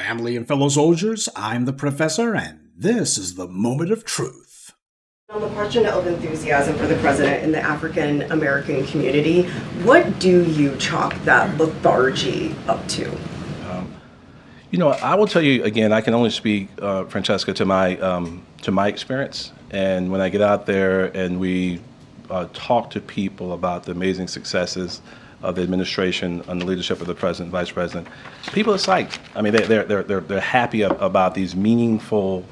Family and fellow soldiers, I'm the Professor, and this is the Moment of Truth. On the question of enthusiasm for the president in the African American community, what do you chalk that lethargy up to? I will tell you again. I can only speak, Francesca, to my experience. And when I get out there and we talk to people about the amazing successes of the administration under the leadership of the president, vice president, people are psyched. I mean, they're happy about these meaningful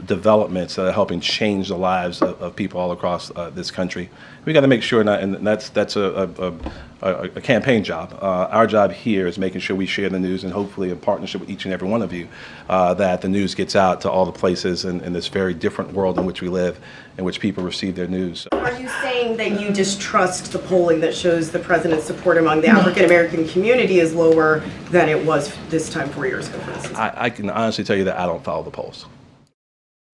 developments that are helping change the lives of people all across this country. We got to make sure, and that's a campaign job. Our job here is making sure we share the news, and hopefully in partnership with each and every one of you, that the news gets out to all the places in this very different world in which we live, in which people receive their news. Are you saying that you distrust the polling that shows the president's support among the African American community is lower than it was this time 4 years ago, for instance? I can honestly tell you that I don't follow the polls.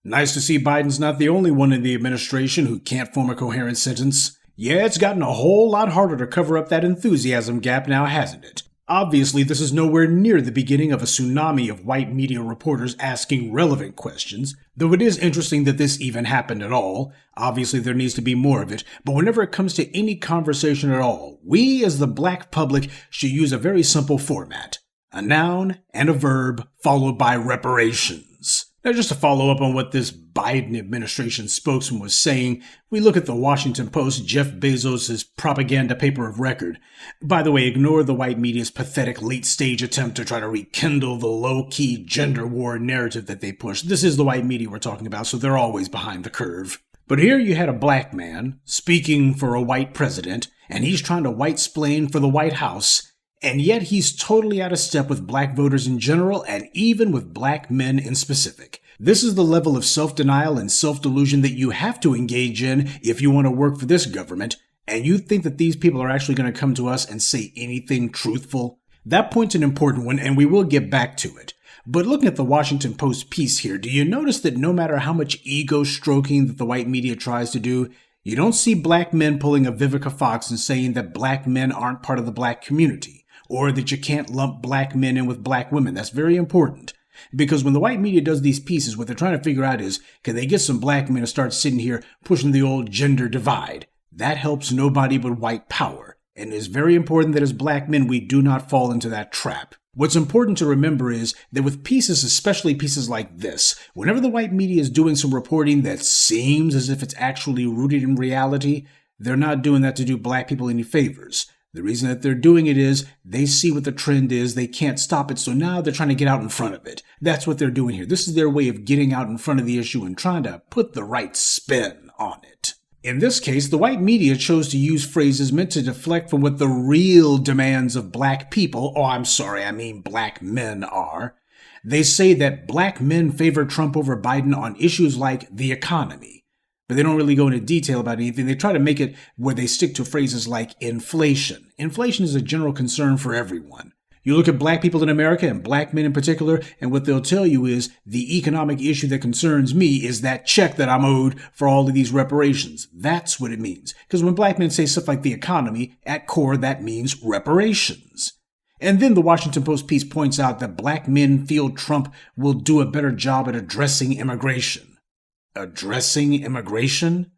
Nice to see Biden's not the only one in the administration who can't form a coherent sentence. Yeah, it's gotten a whole lot harder to cover up that enthusiasm gap now, hasn't it? Obviously, this is nowhere near the beginning of a tsunami of white media reporters asking relevant questions, though it is interesting that this even happened at all. Obviously, there needs to be more of it, but whenever it comes to any conversation at all, we as the black public should use a very simple format: a noun and a verb followed by reparations. Now, just to follow up on what this Biden administration spokesman was saying, we look at the Washington Post, Jeff Bezos' propaganda paper of record. By the way, ignore the white media's pathetic late-stage attempt to try to rekindle the low-key gender war narrative that they push. This is the white media we're talking about, so they're always behind the curve. But here you had a black man speaking for a white president, and he's trying to white-splain for the White House. And yet he's totally out of step with black voters in general and even with black men in specific. This is the level of self-denial and self-delusion that you have to engage in if you want to work for this government, and you think that these people are actually going to come to us and say anything truthful? That point's an important one, and we will get back to it. But looking at the Washington Post piece here, do you notice that no matter how much ego stroking that the white media tries to do, you don't see black men pulling a Vivica Fox and saying that black men aren't part of the black community, or that you can't lump black men in with black women? That's very important. Because when the white media does these pieces, what they're trying to figure out is, can they get some black men to start sitting here pushing the old gender divide? That helps nobody but white power. And it is very important that as black men, we do not fall into that trap. What's important to remember is that with pieces, especially pieces like this, whenever the white media is doing some reporting that seems as if it's actually rooted in reality, they're not doing that to do black people any favors. The reason that they're doing it is they see what the trend is, they can't stop it, so now they're trying to get out in front of it. That's what they're doing here. This is their way of getting out in front of the issue and trying to put the right spin on it. In this case, the white media chose to use phrases meant to deflect from what the real demands of black people, black men are. They say that black men favor Trump over Biden on issues like the economy. But they don't really go into detail about anything. They try to make it where they stick to phrases like inflation. Inflation is a general concern for everyone. You look at black people in America, and black men in particular, and what they'll tell you is the economic issue that concerns me is that check that I'm owed for all of these reparations. That's what it means. Because when black men say stuff like the economy, at core that means reparations. And then the Washington Post piece points out that black men feel Trump will do a better job at addressing immigration. Addressing immigration?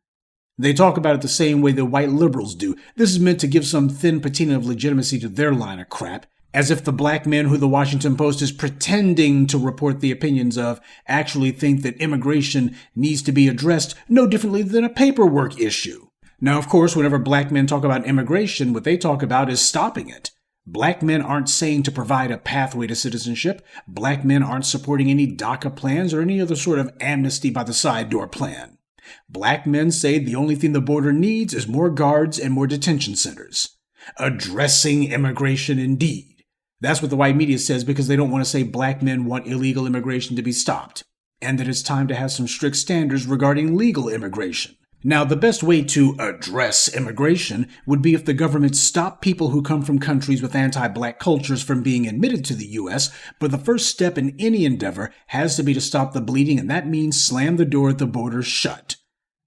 They talk about it the same way the white liberals do. This is meant to give some thin patina of legitimacy to their line of crap, as if the black men who the Washington Post is pretending to report the opinions of actually think that immigration needs to be addressed no differently than a paperwork issue. Now, of course, whenever black men talk about immigration, what they talk about is stopping it. Black men aren't saying to provide a pathway to citizenship. Black men aren't supporting any DACA plans or any other sort of amnesty by the side door plan. Black men say the only thing the border needs is more guards and more detention centers. Addressing immigration indeed. That's what the white media says because they don't want to say black men want illegal immigration to be stopped, and that it's time to have some strict standards regarding legal immigration. Now, the best way to address immigration would be if the government stopped people who come from countries with anti-black cultures from being admitted to the U.S., but the first step in any endeavor has to be to stop the bleeding, and that means slam the door at the border shut.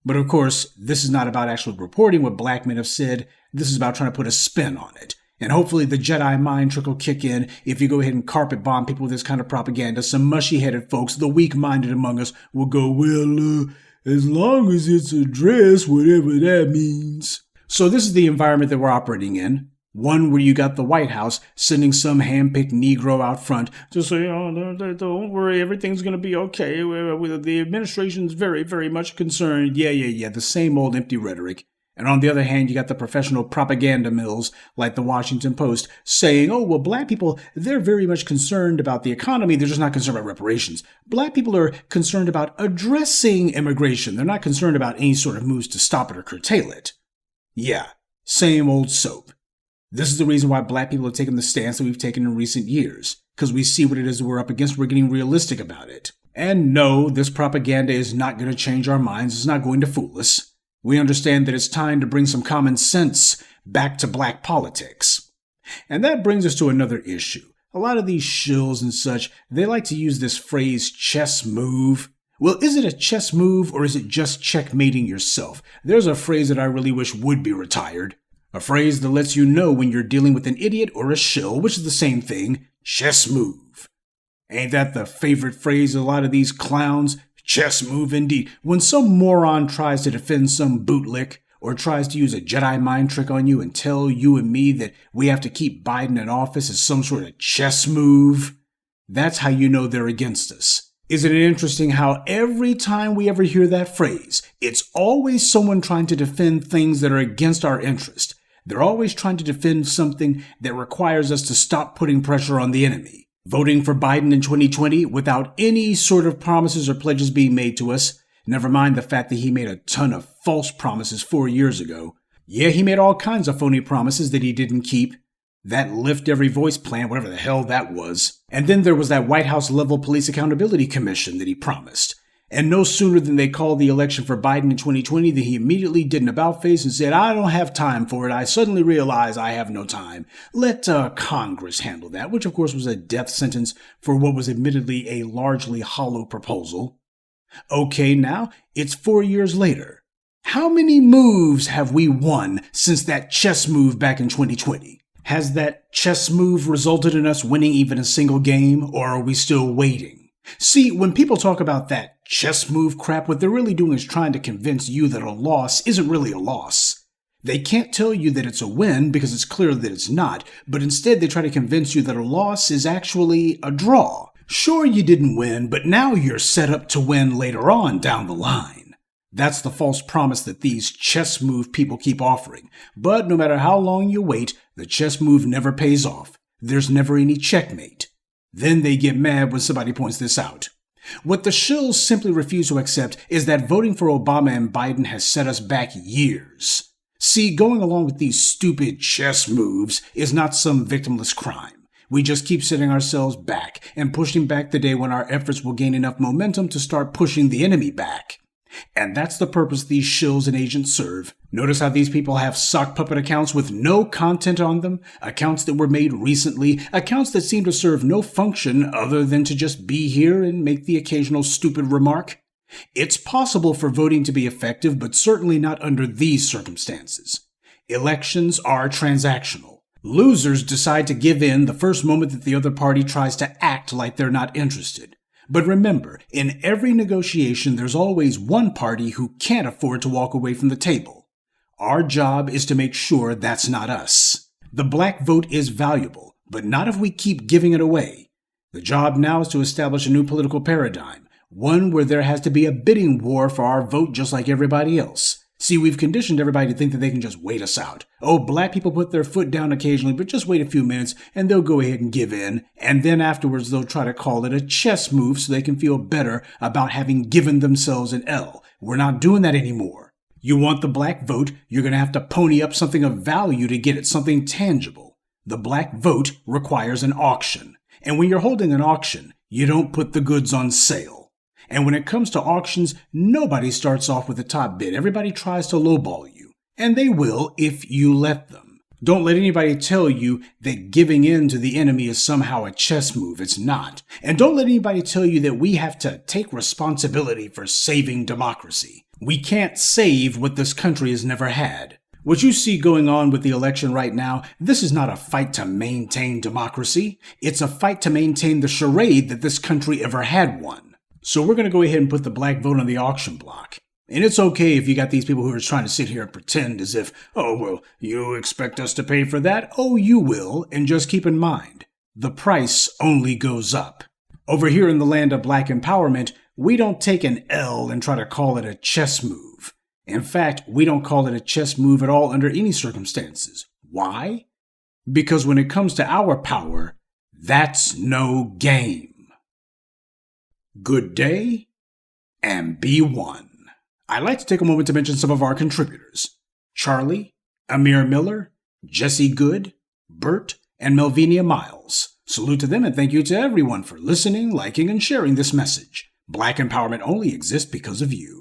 But of course, this is not about actually reporting what black men have said. This is about trying to put a spin on it. And hopefully the Jedi mind trick will kick in if you go ahead and carpet bomb people with this kind of propaganda. Some mushy-headed folks, the weak-minded among us, will go, well, as long as it's a dress, whatever that means. So this is the environment that we're operating in. One where you got the White House sending some hand-picked Negro out front to say, oh, don't worry, everything's going to be okay. The administration's very, very much concerned. Yeah, the same old empty rhetoric. And on the other hand, you got the professional propaganda mills like the Washington Post saying, oh, well, black people, they're very much concerned about the economy. They're just not concerned about reparations. Black people are concerned about addressing immigration. They're not concerned about any sort of moves to stop it or curtail it. Yeah, same old soap. This is the reason why black people have taken the stance that we've taken in recent years, because we see what it is that we're up against. We're getting realistic about it. And no, this propaganda is not going to change our minds. It's not going to fool us. We understand that it's time to bring some common sense back to black politics. And that brings us to another issue. A lot of these shills and such, they like to use this phrase chess move. Well, is it a chess move or is it just checkmating yourself? There's a phrase that I really wish would be retired. A phrase that lets you know when you're dealing with an idiot or a shill, which is the same thing, chess move. Ain't that the favorite phrase of a lot of these clowns? Chess move indeed. When some moron tries to defend some bootlick or tries to use a Jedi mind trick on you and tell you and me that we have to keep Biden in office as some sort of chess move, that's how you know they're against us. Isn't it interesting how every time we ever hear that phrase, it's always someone trying to defend things that are against our interest. They're always trying to defend something that requires us to stop putting pressure on the enemy. Voting for Biden in 2020 without any sort of promises or pledges being made to us, never mind the fact that he made a ton of false promises 4 years ago. Yeah, he made all kinds of phony promises that he didn't keep. That Lift Every Voice plan, whatever the hell that was. And then there was that White House level police accountability commission that he promised. And no sooner than they called the election for Biden in 2020 than he immediately did an about-face and said, I don't have time for it. I suddenly realize I have no time. Let Congress handle that, which of course was a death sentence for what was admittedly a largely hollow proposal. Okay, now it's 4 years later. How many moves have we won since that chess move back in 2020? Has that chess move resulted in us winning even a single game, or are we still waiting? See, when people talk about that chess move crap, what they're really doing is trying to convince you that a loss isn't really a loss. They can't tell you that it's a win because it's clear that it's not, but instead they try to convince you that a loss is actually a draw. Sure, you didn't win, but now you're set up to win later on down the line. That's the false promise that these chess move people keep offering. But no matter how long you wait, the chess move never pays off. There's never any checkmate. Then they get mad when somebody points this out. What the shills simply refuse to accept is that voting for Obama and Biden has set us back years. See, going along with these stupid chess moves is not some victimless crime. We just keep setting ourselves back and pushing back the day when our efforts will gain enough momentum to start pushing the enemy back. And that's the purpose these shills and agents serve. Notice how these people have sock puppet accounts with no content on them, accounts that were made recently, accounts that seem to serve no function other than to just be here and make the occasional stupid remark. It's possible for voting to be effective, but certainly not under these circumstances. Elections are transactional. Losers decide to give in the first moment that the other party tries to act like they're not interested. But remember, in every negotiation, there's always one party who can't afford to walk away from the table. Our job is to make sure that's not us. The black vote is valuable, but not if we keep giving it away. The job now is to establish a new political paradigm, one where there has to be a bidding war for our vote just like everybody else. See, we've conditioned everybody to think that they can just wait us out. Oh, black people put their foot down occasionally, but just wait a few minutes and they'll go ahead and give in. And then afterwards they'll try to call it a chess move so they can feel better about having given themselves an L. We're not doing that anymore. You want the black vote, you're going to have to pony up something of value to get it, something tangible. The black vote requires an auction. And when you're holding an auction, you don't put the goods on sale. And when it comes to auctions, nobody starts off with the top bid. Everybody tries to lowball you. And they will if you let them. Don't let anybody tell you that giving in to the enemy is somehow a chess move. It's not. And don't let anybody tell you that we have to take responsibility for saving democracy. We can't save what this country has never had. What you see going on with the election right now, this is not a fight to maintain democracy. It's a fight to maintain the charade that this country ever had one. So we're going to go ahead and put the black vote on the auction block. And it's okay if you got these people who are trying to sit here and pretend as if, oh, well, you expect us to pay for that? Oh, you will. And just keep in mind, the price only goes up. Over here in the land of black empowerment, we don't take an L and try to call it a chess move. In fact, we don't call it a chess move at all under any circumstances. Why? Because when it comes to our power, that's no game. Good day, and be one. I'd like to take a moment to mention some of our contributors. Charlie, Amir Miller, Jesse Good, Bert, and Melvinia Miles. Salute to them and thank you to everyone for listening, liking, and sharing this message. Black empowerment only exists because of you.